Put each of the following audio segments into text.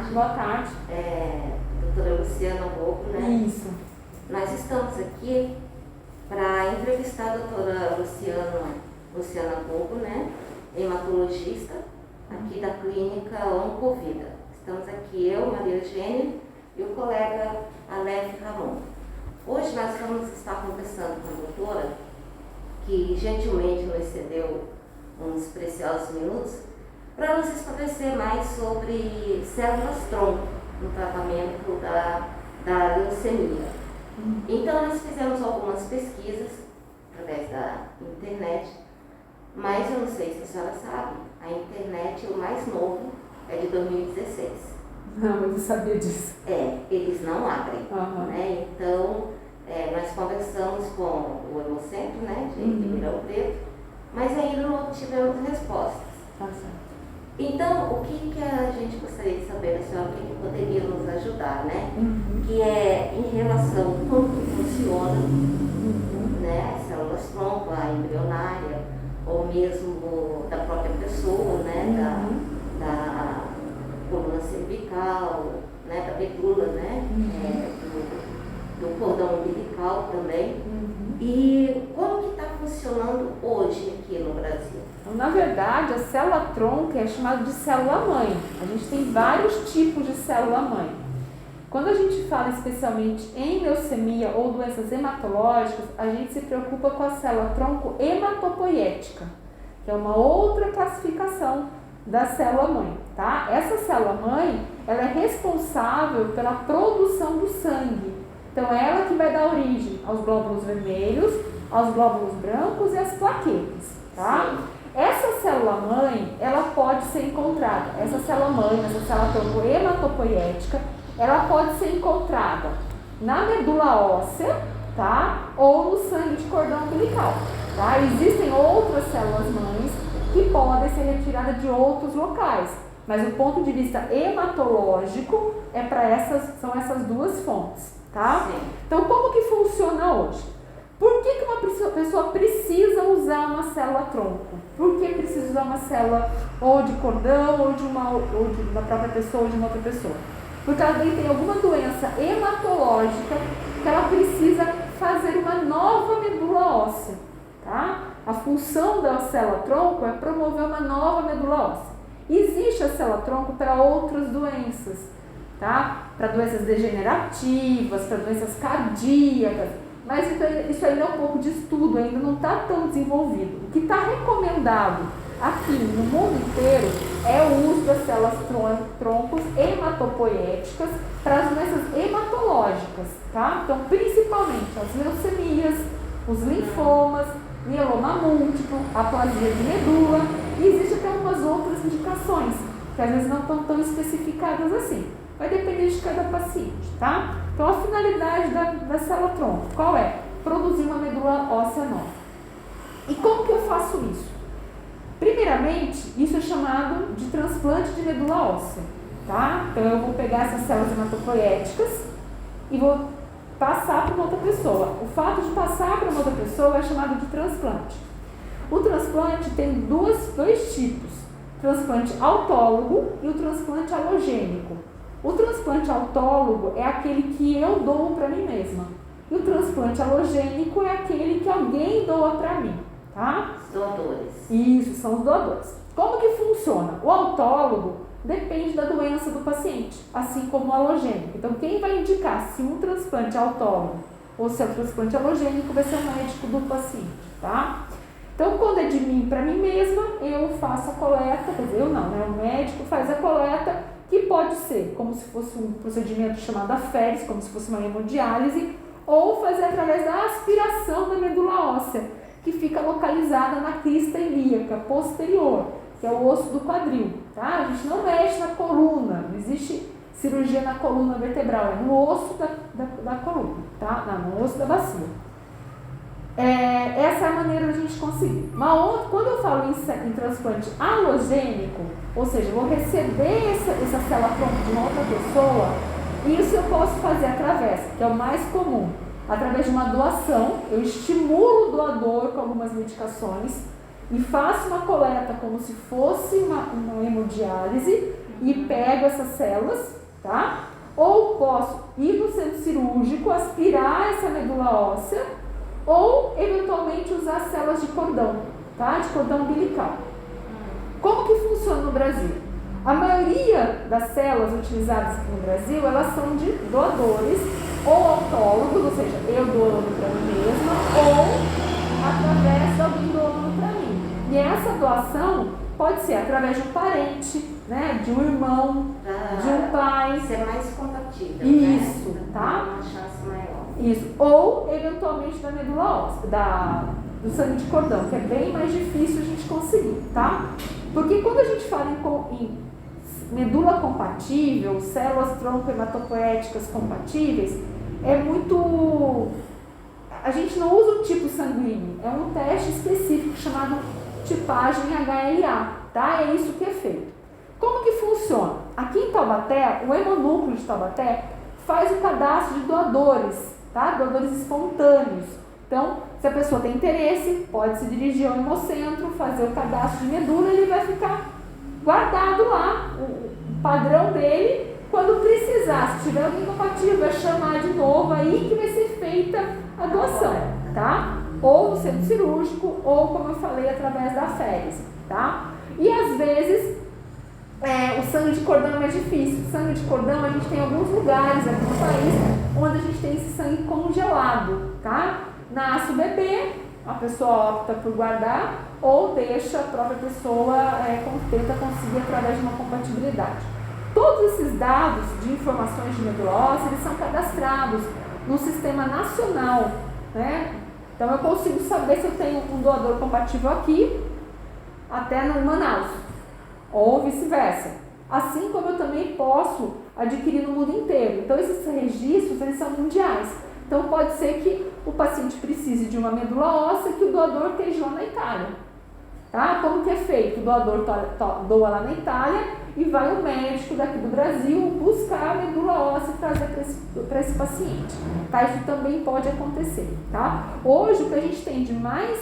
tarde. Boa tarde. Doutora Luciana Bogo, né? Isso. Nós estamos aqui para entrevistar a doutora Luciana Bogo, né? Hematologista, aqui da clínica Oncovida. Estamos aqui eu, Maria Eugênia, e o colega Aleph Ramon. Hoje nós vamos estar conversando com a doutora, que gentilmente nos cedeu uns preciosos minutos, para nos esclarecer mais sobre células-tronco no tratamento da leucemia. Então, nós fizemos algumas pesquisas através da internet, mas eu não sei se a senhora sabe, a internet, o mais novo, é de 2016. Não, eu não sabia disso. Eles não abrem, Uhum. né? Então, nós conversamos com o Hemocentro, né, de Ribeirão Preto, mas ainda não obtivemos respostas. Tá certo. Então, o que a gente gostaria de saber da senhora, o que poderia nos ajudar, né? Que é em relação a como que funciona, né, as células-tronco, a embrionária, ou mesmo da própria pessoa, né, da coluna cervical, né, da medula, né, do cordão umbilical também. E como que está funcionando hoje aqui no Brasil? Na verdade, a célula-tronco é chamada de célula-mãe. A gente tem vários tipos de célula-mãe. Quando a gente fala especialmente em leucemia ou doenças hematológicas, a gente se preocupa com a célula-tronco hematopoiética, que é uma outra classificação da célula-mãe, tá? Essa célula-mãe, ela é responsável pela produção do sangue. Então, é ela que vai dar origem aos glóbulos vermelhos, aos glóbulos brancos e às plaquetas, tá? Essa célula-mãe, ela pode ser encontrada, essa célula-mãe, essa célula-tronco hematopoiética, ela pode ser encontrada na medula óssea, tá? Ou no sangue de cordão umbilical, tá? Existem outras células-mães que podem ser retiradas de outros locais, mas do ponto de vista hematológico, são essas duas fontes, tá? Sim. Então, como que funciona hoje? Por que uma pessoa precisa usar uma célula-tronco? Por que precisa usar uma célula ou de cordão, ou de uma própria pessoa, ou de uma outra pessoa? Porque ela tem alguma doença hematológica que ela precisa fazer uma nova medula óssea, tá? A função da célula-tronco é promover uma nova medula óssea. Existe a célula-tronco para outras doenças, tá? Para doenças degenerativas, para doenças cardíacas. Mas isso ainda é um pouco de estudo, ainda não está tão desenvolvido. O que está recomendado aqui no mundo inteiro é o uso das células-troncos hematopoiéticas para as doenças hematológicas, tá? Então, principalmente as leucemias, os linfomas, mieloma múltiplo, aplasia de medula, e existem até algumas outras indicações, que às vezes não estão tão especificadas assim. Vai depender de cada paciente, tá? Então, a finalidade da célula-tronco, qual é? Produzir uma medula óssea nova. E como que eu faço isso? Primeiramente, isso é chamado de transplante de medula óssea, tá? Então, eu vou pegar essas células hematopoiéticas e vou passar para uma outra pessoa. O fato de passar para uma outra pessoa é chamado de transplante. O transplante tem dois tipos, transplante autólogo e o transplante alogênico. O transplante autólogo é aquele que eu dou para mim mesma. E o transplante alogênico é aquele que alguém doa para mim, tá? Os doadores. Isso, são os doadores. Como que funciona? O autólogo depende da doença do paciente, assim como o alogênico. Então, quem vai indicar se um transplante é autólogo ou se é um transplante alogênico vai ser o médico do paciente, tá? Então, quando é de mim para mim mesma, eu faço a coleta, quer dizer, eu não, né? O médico faz a coleta, que pode ser como se fosse um procedimento chamado aféres, como se fosse uma hemodiálise, ou fazer através da aspiração da medula óssea, que fica localizada na crista ilíaca posterior, que é o osso do quadril, tá? A gente não mexe na coluna, não existe cirurgia na coluna vertebral, é no osso da coluna, tá? Não, no osso da bacia. Essa é a maneira da gente conseguir. Mas quando eu falo em transplante alogênico, ou seja, eu vou receber essa célula-tronco de uma outra pessoa, isso eu posso fazer através, que é o mais comum, através de uma doação. Eu estimulo o doador com algumas medicações e faço uma coleta como se fosse uma hemodiálise, e pego essas células, tá? Ou posso ir no centro cirúrgico, aspirar essa medula óssea, ou eventualmente usar células de cordão, tá? De cordão umbilical. Como que funciona no Brasil? A maioria das células utilizadas aqui no Brasil, elas são de doadores ou autólogos, ou seja, eu doando para mim mesma, ou através de alguém doando para mim. E essa doação pode ser através de um parente, né, de um irmão, de um pai. Ser mais compatível, isso, né? tá? Uma chance maior. Isso, ou eventualmente da medula óssea, do sangue de cordão, que é bem mais difícil a gente conseguir, tá? Porque quando a gente fala em medula compatível, células tronco hematopoéticas compatíveis, é muito... A gente não usa o tipo sanguíneo, é um teste específico chamado tipagem HLA, tá? É isso que é feito. Como que funciona? Aqui em Taubaté, o hemonúcleo de Taubaté faz o cadastro de doadores, tá? Doadores espontâneos. Então, se a pessoa tem interesse, pode se dirigir ao hemocentro, fazer o cadastro de medula e ele vai ficar guardado lá, o padrão dele. Quando precisar, se tiver alguém compatível, vai chamar de novo, aí que vai ser feita a doação, tá? Ou no centro cirúrgico, ou como eu falei, através da féris, tá? E às vezes, o sangue de cordão é mais difícil. O sangue de cordão, a gente tem alguns lugares aqui no país onde a gente tem esse sangue congelado, tá? Nasce o bebê, a pessoa opta por guardar, ou deixa a própria pessoa, tenta conseguir através de uma compatibilidade. Todos esses dados de informações de medula óssea, eles são cadastrados no sistema nacional, né? Então eu consigo saber se eu tenho um doador compatível aqui, até no Manaus, ou vice-versa. Assim como eu também posso adquirir no mundo inteiro. Então esses registros, eles são mundiais. Então pode ser que o paciente precise de uma medula óssea que o doador esteja lá na Itália. Tá? Como que é feito? O doador doa lá na Itália e vai o médico daqui do Brasil buscar a medula óssea e trazer para esse paciente. Tá? Isso também pode acontecer. Tá? Hoje o que a gente tem de mais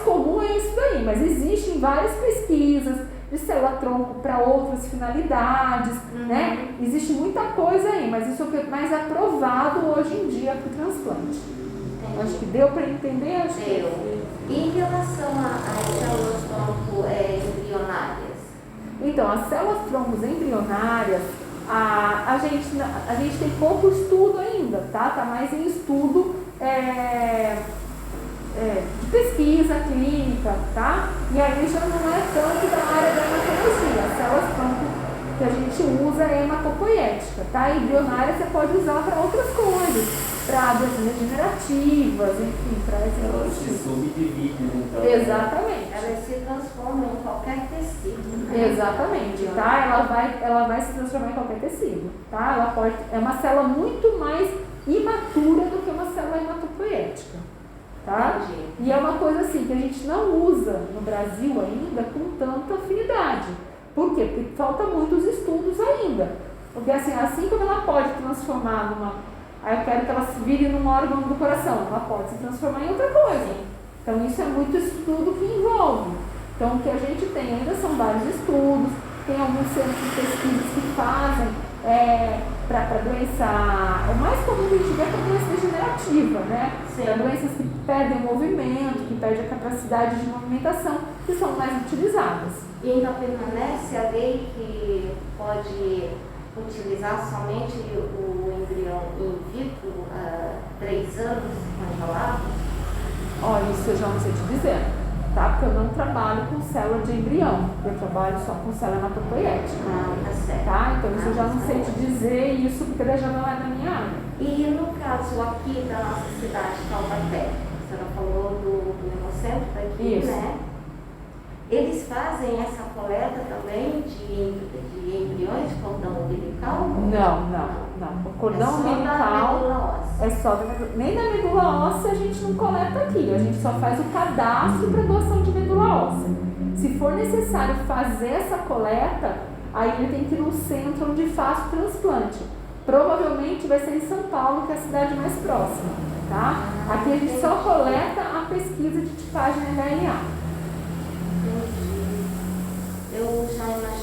comum é isso daí, mas existem várias pesquisas de célula-tronco para outras finalidades, né? Existe muita coisa aí, mas isso é o que é mais aprovado hoje em dia para o transplante. Entendi. Acho que deu para entender? Acho Deu. que... E em relação às células-tronco embrionárias? Então, as células-troncos embrionárias, a gente tem pouco estudo ainda, tá? Tá mais em estudo de pesquisa clínica, tá? E aí já não é tanto da área da hematologia. As células-tronco que a gente usa é hematopoética, tá? Embrionária você pode usar para outras coisas, para doenças degenerativas, enfim, para esse Elas se subdividem, então. Exatamente. Elas se transformam em qualquer tecido, né? Exatamente, tá? Ela vai se transformar em qualquer tecido, tá? É uma célula muito mais imatura do que uma célula hematopoética, tá? Entendi. E é uma coisa assim que a gente não usa no Brasil ainda com tanta afinidade. Por quê? Porque falta muitos estudos ainda. Porque assim como ela pode transformar aí eu quero que ela se vire num órgão do coração, ela pode se transformar em outra coisa. Então isso é muito estudo que envolve. Então o que a gente tem ainda são vários estudos, tem alguns centros de pesquisas que fazem para doença, o mais comum que a gente vê é a doença degenerativa, né? Para doenças que perdem o movimento, que perdem a capacidade de movimentação, que são mais utilizadas. E ainda permanece a lei que pode utilizar somente o embrião in vitro 3 anos congelado? Olha, isso eu já não sei te dizer, tá? Porque eu não trabalho com célula de embrião, eu trabalho só com célula hematopoética. Tá certo. Tá? Então isso eu já não sei te dizer isso, porque daí já não é na minha área. E no caso aqui da nossa cidade, Taubaté, a senhora falou do hemocentro daqui, Isso. né? Eles fazem essa coleta também de embriões de cordão umbilical? Não. O cordão é só umbilical da medula óssea. é só nem na medula óssea a gente não coleta aqui, a gente só faz o cadastro para doação de medula óssea. Se for necessário fazer essa coleta, aí ele tem que ir no centro onde faz o transplante. Provavelmente vai ser em São Paulo, que é a cidade mais próxima, tá? Aqui a gente só coleta a pesquisa de tipagem HLA. Entendi. Eu já imaginei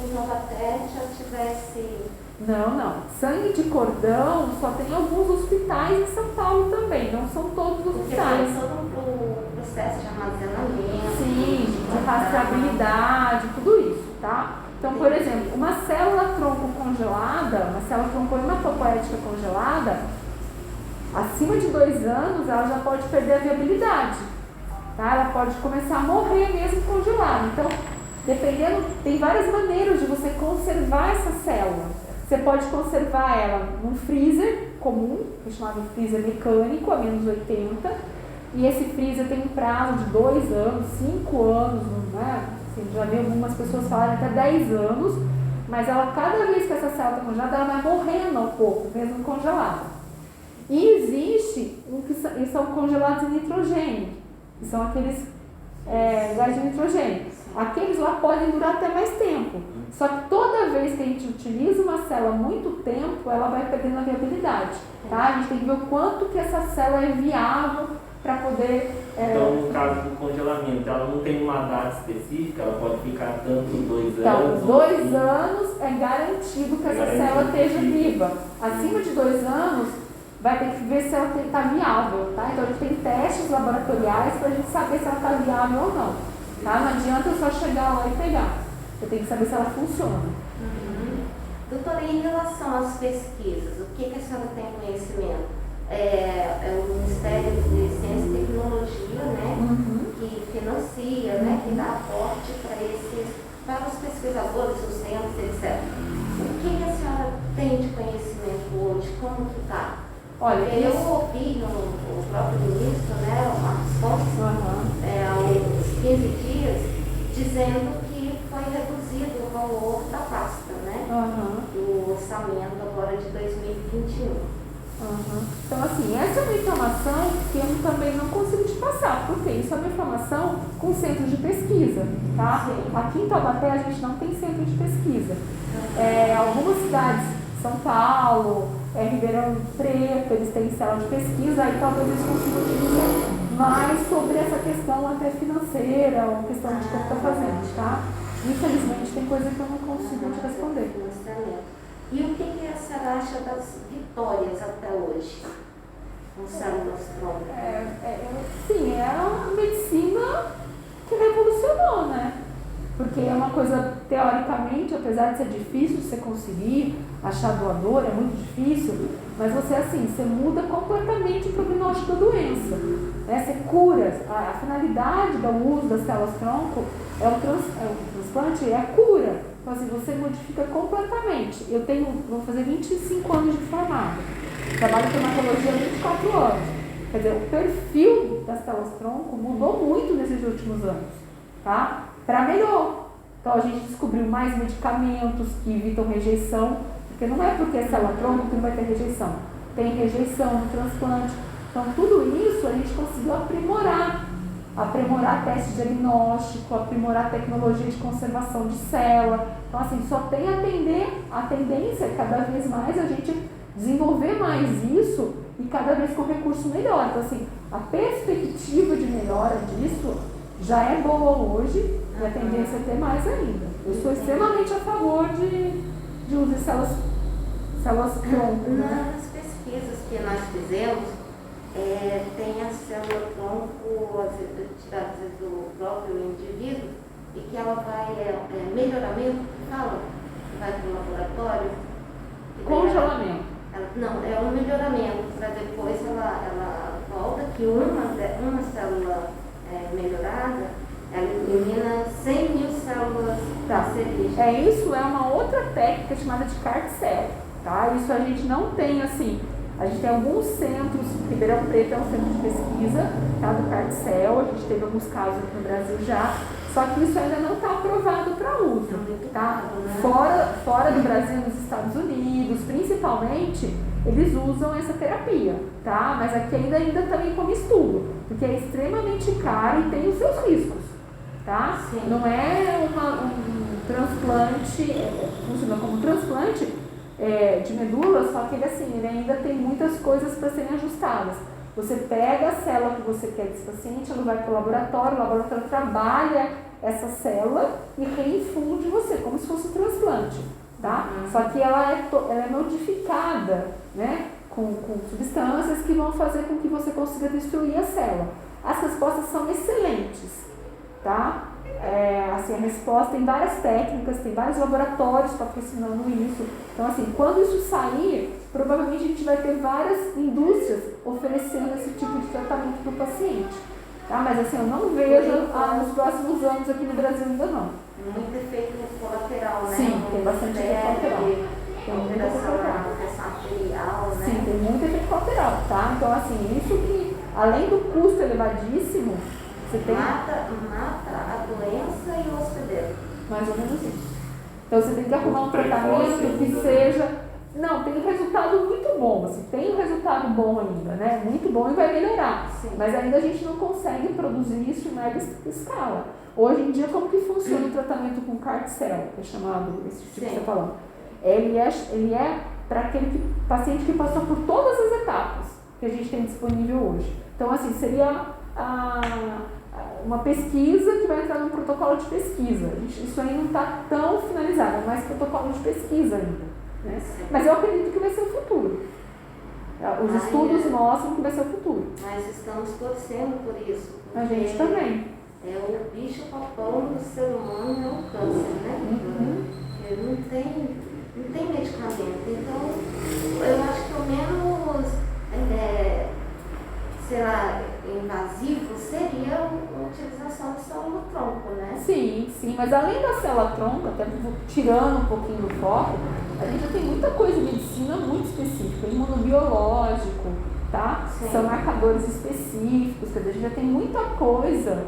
em Taubaté já tivesse... Não. Sangue de cordão só tem alguns hospitais em São Paulo também, não são todos os Porque hospitais. foi todo um processo de armazenamento. Sim, de rastreabilidade, tudo isso, tá? Então, por exemplo, uma célula tronco congelada, uma célula tronco hematopoética congelada, acima de 2 anos, ela já pode perder a viabilidade, tá? Ela pode começar a morrer mesmo congelada. Então, dependendo, tem várias maneiras de você conservar essa célula. Você pode conservar ela num freezer comum, que é chamado freezer mecânico, a menos 80, e esse freezer tem um prazo de 2 anos, 5 anos, né? Assim, já vi algumas pessoas falarem até 10 anos, mas ela, cada vez que essa célula está congelada, ela vai morrendo ao pouco, mesmo congelada. E existe que são congelados em nitrogênio, que são aqueles gás de nitrogênio. Aqueles lá podem durar até mais tempo. Só que toda vez que a gente utiliza uma célula muito tempo, ela vai perdendo a viabilidade. Tá? A gente tem que ver o quanto que essa célula é viável para poder... Então, no caso do congelamento, ela não tem uma data específica, ela pode ficar tanto 2 Então, anos... 2 anos é garantido que essa célula esteja viva. Acima de 2 anos, vai ter que ver se ela está viável. Tá? Então, a gente tem testes laboratoriais para a gente saber se ela está viável ou não. Tá? Não adianta eu só chegar lá e pegar. Eu tenho que saber se ela funciona. Doutora, em relação às pesquisas, o que a senhora tem conhecimento? É o Ministério de Ciência e Tecnologia, né, que financia, né, que dá aporte para os pesquisadores, os centros, etc. O que a senhora tem de conhecimento hoje? Como que está? Olha, eu ouvi no próprio ministro, né, o Marcos Pontes, há uns 15 dias, dizendo que foi reduzido o valor da pasta, né, do orçamento agora de 2021. Então, assim, essa é uma informação que eu também não consigo te passar, porque isso é uma informação com centros de pesquisa, tá? Sim. Aqui em Taubaté a gente não tem centro de pesquisa. Algumas cidades, São Paulo, Ribeirão Preto, eles têm célula de pesquisa, aí talvez eles consigam dizer mais sobre essa questão até financeira, ou questão de como está fazendo, tá? Infelizmente tem coisa que eu não consigo te responder. E o que a senhora acha das vitórias até hoje com células tronco? Sim, é uma medicina que revolucionou, né? Porque é uma coisa, teoricamente, apesar de ser difícil de você conseguir achar doador, é muito difícil, mas você muda completamente o prognóstico da doença. Né? Você cura, a finalidade do uso das células tronco o transplante é a cura. Então, assim, você modifica completamente. Vou fazer 25 anos de formado. Trabalho com hematologia há 24 anos. Quer dizer, o perfil das células tronco mudou muito nesses últimos anos, tá? Para melhor. Então, a gente descobriu mais medicamentos que evitam rejeição, porque não é porque é célula tronco que não vai ter rejeição. Tem rejeição no transplante. Então, tudo isso a gente conseguiu aprimorar teste diagnóstico, aprimorar tecnologia de conservação de célula. Então, assim, só tem a tendência cada vez mais a gente desenvolver mais isso e cada vez com recurso melhor. Então, assim, a perspectiva de melhora disso já é boa hoje e a tendência é ter mais ainda. Eu sou extremamente a favor de uso de células tronco. Né? Nas pesquisas que nós fizemos, tem a célula tronco tirada do próprio indivíduo e que ela vai, melhoramento, vai para o laboratório. Congelamento. Não, é um melhoramento, para depois ela volta que uma célula melhorada, ela elimina 100 mil células cancerígenas. Isso é uma outra técnica chamada de CAR-T-cell, tá? Isso a gente não tem, assim, a gente tem alguns centros, Ribeirão Preto é um centro de pesquisa, tá, do CAR-T-cell, a gente teve alguns casos aqui no Brasil já, só que isso ainda não está aprovado para uso, tá? Fora do Brasil, nos Estados Unidos, principalmente, eles usam essa terapia, tá? Mas aqui ainda também como estudo, porque é extremamente caro e tem os seus riscos, tá? Sim. Não é um transplante, funciona como transplante de medula, só que ele ainda tem muitas coisas para serem ajustadas. Você pega a célula que você quer desse paciente, ela vai para o laboratório trabalha essa célula e reinfunde você, como se fosse um transplante, tá? Só que ela é modificada, né, com substâncias que vão fazer com que você consiga destruir a célula. As respostas são excelentes, tá? Assim, a resposta tem várias técnicas, tem vários laboratórios patrocinando isso. Então, assim, quando isso sair, provavelmente a gente vai ter várias indústrias oferecendo esse tipo de tratamento para o paciente. Tá? Mas assim, eu não vejo nos próximos anos aqui no Brasil ainda não. Muito efeito colateral, né? Sim, tem bastante efeito colateral. Tem muito efeito colateral. Arterial, né? Sim, tem muito efeito colateral, tá? Então, assim, isso que, além do custo elevadíssimo, você tem... Mata a doença e o hospedeiro. Mais ou menos isso. Então, você tem que arrumar um tratamento que seja... Não, tem um resultado muito bom, assim, tem um resultado bom ainda, né? Muito bom e vai melhorar. Sim. Mas ainda a gente não consegue produzir isso em mega escala. Hoje em dia, como que funciona o tratamento com CAR-T-cell, que é chamado esse tipo que você está falando? Ele é para aquele paciente que passou por todas as etapas que a gente tem disponível hoje. Então, assim, seria uma pesquisa que vai entrar num protocolo de pesquisa. Isso aí não está tão finalizado, é mais protocolo de pesquisa ainda. Né? Mas eu acredito que vai ser o futuro. Os estudos mostram que vai ser o futuro. Mas estamos torcendo por isso. A gente também. É o bicho papão do ser humano, é o câncer, né? Porque não tem medicamento. Então, eu acho que o menos, invasivo seria a utilização de célula-tronco, né? Sim, mas além da célula-tronco, até tirando um pouquinho do foco, a gente já tem muita coisa em medicina muito específica, imunobiológico, tá? Sim. São marcadores específicos, quer dizer, a gente já tem muita coisa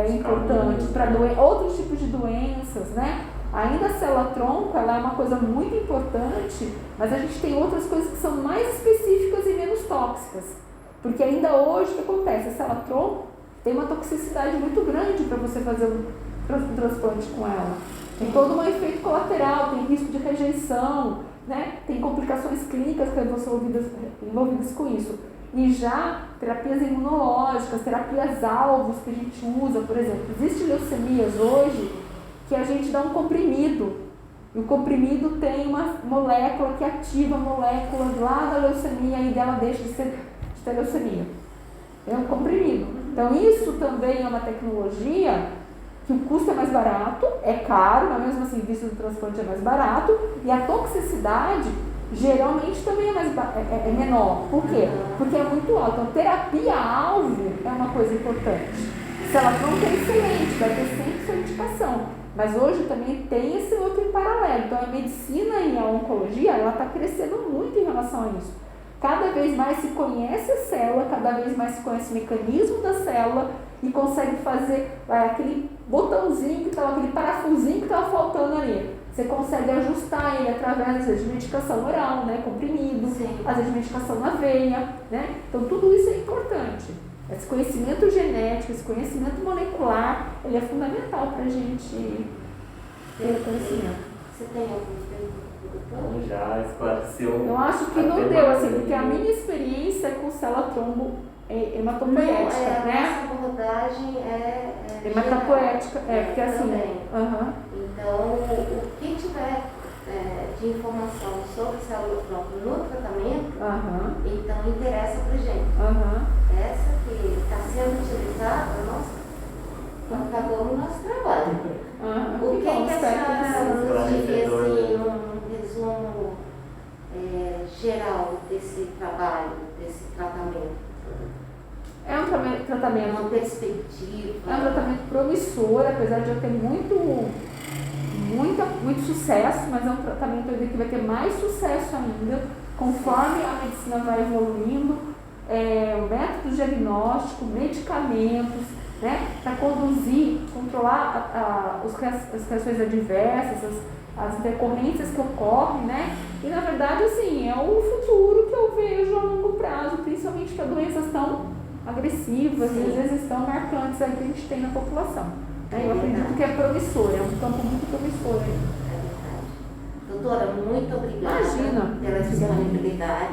importante para outros tipos de doenças, né? Ainda a célula-tronco, ela é uma coisa muito importante, mas a gente tem outras coisas que são mais específicas e menos tóxicas. Porque ainda hoje, o que acontece? A célula-tronco tem uma toxicidade muito grande para você fazer um transplante com ela. Tem todo um efeito colateral, tem risco de rejeição, né? Tem complicações clínicas que vão ser envolvidas com isso. E já terapias imunológicas, terapias-alvos que a gente usa, por exemplo, existem leucemias hoje que a gente dá um comprimido. E o comprimido tem uma molécula que ativa a molécula lá da leucemia e dela deixa de ter leucemia. É um comprimido. Então isso também é uma tecnologia que o custo é mais barato, é caro, mas mesmo assim, visto do transplante é mais barato, e a toxicidade geralmente também é menor. Por quê? Porque é muito alto. Então, terapia-alvo é uma coisa importante. Se ela não tem excelente, vai ter sempre sua indicação. Mas hoje também tem esse outro em paralelo. Então, a medicina e a oncologia, ela está crescendo muito em relação a isso. Cada vez mais se conhece a célula, cada vez mais se conhece o mecanismo da célula e consegue fazer aquele botãozinho, aquele parafusinho que estava faltando ali. Você consegue ajustar ele através, às vezes, de medicação oral, né, comprimido, às vezes de medicação na veia, né? Então, tudo isso é importante. Esse conhecimento genético, esse conhecimento molecular, ele é fundamental para a gente ter conhecimento. Você tem algum tempo? Então já esclareceu. Eu acho que não deu, assim, porque a minha experiência é com célula-trombo hematopoética, né? Essa abordagem é hematopoética, porque assim... Então, o que tiver de informação sobre célula-tronco no tratamento, então interessa pra gente. Essa que está sendo utilizada, nossa, acabou o nosso trabalho. O que a senhora nos diria, assim, um resumo geral desse trabalho, desse tratamento? É um tratamento, uma perspectiva. É um tratamento promissor, apesar de já ter muito sucesso, mas é um tratamento que vai ter mais sucesso ainda, conforme a medicina vai evoluindo, o método diagnóstico, medicamentos, né, para controlar as reações adversas, as intercorrências que ocorrem, né? E na verdade, assim, é o futuro que eu vejo a longo prazo, principalmente para doenças tão agressivas e às vezes tão marcantes aí que a gente tem na população. Né? Eu acredito que é promissor, é um campo muito promissor. Doutora, muito obrigada Imagina. pela disponibilidade.